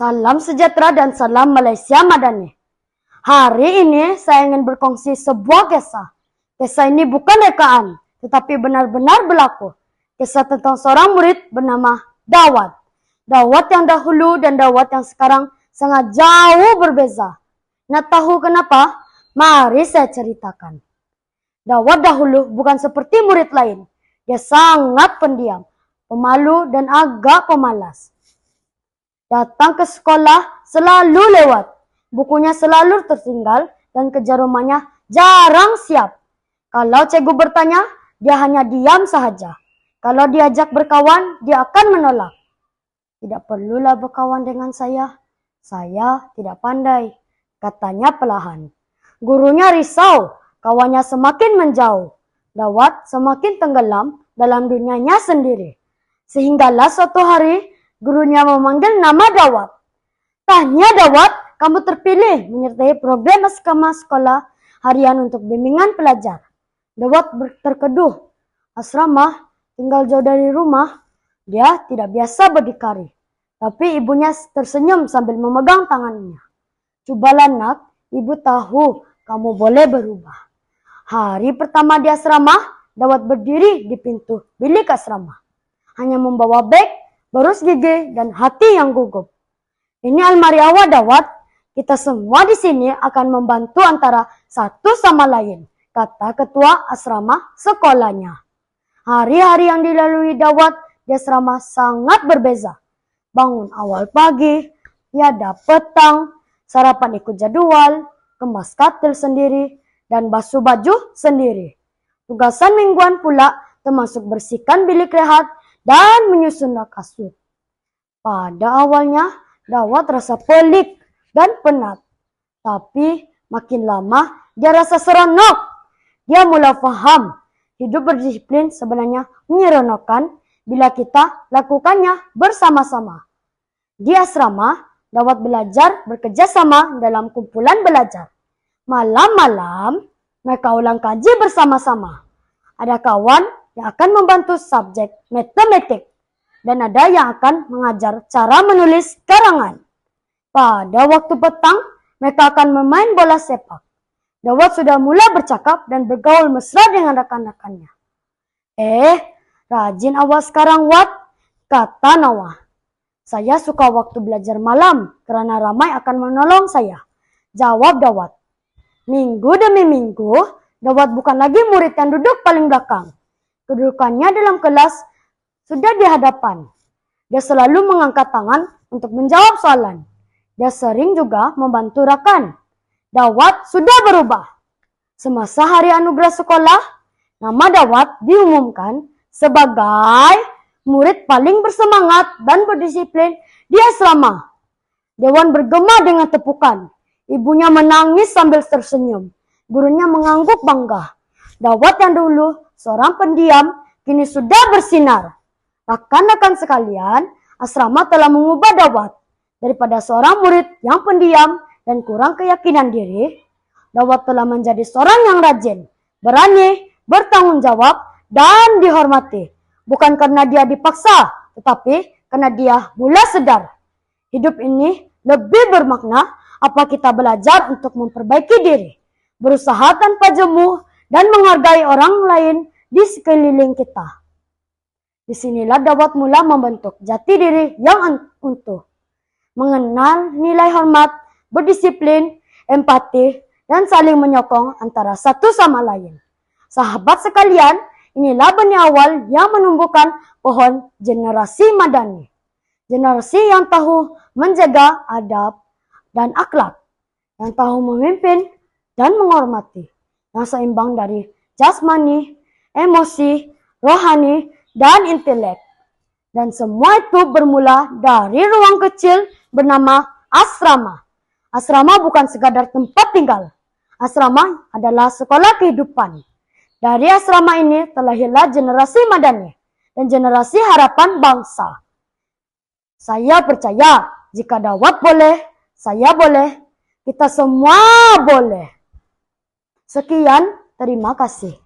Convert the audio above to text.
Salam sejahtera dan salam Malaysia Madani. Hari ini saya ingin berkongsi sebuah kisah. Kisah ini bukan rekaan, tetapi benar-benar berlaku. Kisah tentang seorang murid bernama Dawat. Dawat yang dahulu dan Dawat yang sekarang sangat jauh berbeza. Nak tahu kenapa? Mari saya ceritakan. Dawat dahulu bukan seperti murid lain. Dia sangat pendiam, pemalu dan agak pemalas. Datang ke sekolah selalu lewat. Bukunya selalu tertinggal dan kerja rumahnya jarang siap. Kalau cikgu bertanya, dia hanya diam sahaja. Kalau diajak berkawan, dia akan menolak. Tidak perlulah berkawan dengan saya tidak pandai, katanya perlahan. Gurunya risau, kawannya semakin menjauh. Dawat semakin tenggelam dalam dunianya sendiri. Sehinggalah suatu hari, gurunya memanggil nama Dawat. Tanya Dawat, kamu terpilih menyertai program asrama sekolah harian untuk bimbingan pelajar. Dawat terkeduh. Asrama tinggal jauh dari rumah. Dia tidak biasa berdikari. Tapi ibunya tersenyum sambil memegang tangannya. Cobalah nak, ibu tahu kamu boleh berubah. Hari pertama di asrama, Dawat berdiri di pintu bilik asrama. Hanya membawa beg, berus gigi, dan hati yang gugup. Ini almari awak Dawat. Kita semua di sini akan membantu antara satu sama lain, kata ketua asrama sekolahnya. Hari-hari yang dilalui Dawat di asrama sangat berbeza. Bangun awal pagi, tiada petang, sarapan ikut jadwal, kemas katil sendiri, dan basuh baju sendiri. Tugasan mingguan pula termasuk bersihkan bilik rehat dan menyusun kasut. Pada awalnya, Dawat rasa pelik dan penat. Tapi makin lama, dia rasa seronok. Dia mulai faham, hidup berdisiplin sebenarnya menyeronokkan bila kita lakukannya bersama-sama. Di asrama, Dawat belajar bekerja sama dalam kumpulan belajar. Malam-malam, mereka ulang kaji bersama-sama. Ada kawan yang akan membantu subjek matematik. Dan ada yang akan mengajar cara menulis karangan. Pada waktu petang, mereka akan bermain bola sepak. Dawat sudah mulai bercakap dan bergaul mesra dengan rekan-rekannya. Rajin awak sekarang, Wat, kata Nawah. Saya suka waktu belajar malam karena ramai akan menolong saya, jawab Dawat. Minggu demi minggu, Dawat bukan lagi murid yang duduk paling belakang. Kedudukannya dalam kelas sudah di hadapan. Dia selalu mengangkat tangan untuk menjawab soalan. Dia sering juga membantu rekan. Dawat sudah berubah. Semasa hari anugerah sekolah, nama Dawat diumumkan sebagai murid paling bersemangat dan berdisiplin di asrama. Dewan bergema dengan tepukan. Ibunya menangis sambil tersenyum. Gurunya mengangguk bangga. Dawat yang dulu seorang pendiam, kini sudah bersinar. Rekan-rekan sekalian, asrama telah mengubah Dawat. Daripada seorang murid yang pendiam dan kurang keyakinan diri, Dawat telah menjadi seorang yang rajin, berani, bertanggung jawab, dan dihormati. Bukan karena dia dipaksa, tetapi karena dia mulai sadar. Hidup ini lebih bermakna apa kita belajar untuk memperbaiki diri, berusaha tanpa jemu, dan menghargai orang lain di sekeliling kita. Disinilah Dawat mula membentuk jati diri yang utuh. Mengenal nilai hormat, berdisiplin, empati, dan saling menyokong antara satu sama lain. Sahabat sekalian, inilah benih awal yang menumbuhkan pohon generasi Madani. Generasi yang tahu menjaga adab dan akhlak, yang tahu memimpin dan menghormati, yang seimbang dari jasmani, emosi, rohani, dan intelek. Dan semua itu bermula dari ruang kecil bernama asrama. Asrama bukan sekadar tempat tinggal. Asrama adalah sekolah kehidupan. Dari asrama ini terlahirlah generasi Madani dan generasi harapan bangsa. Saya percaya jika Dawat boleh, saya boleh, kita semua boleh. Sekian, terima kasih.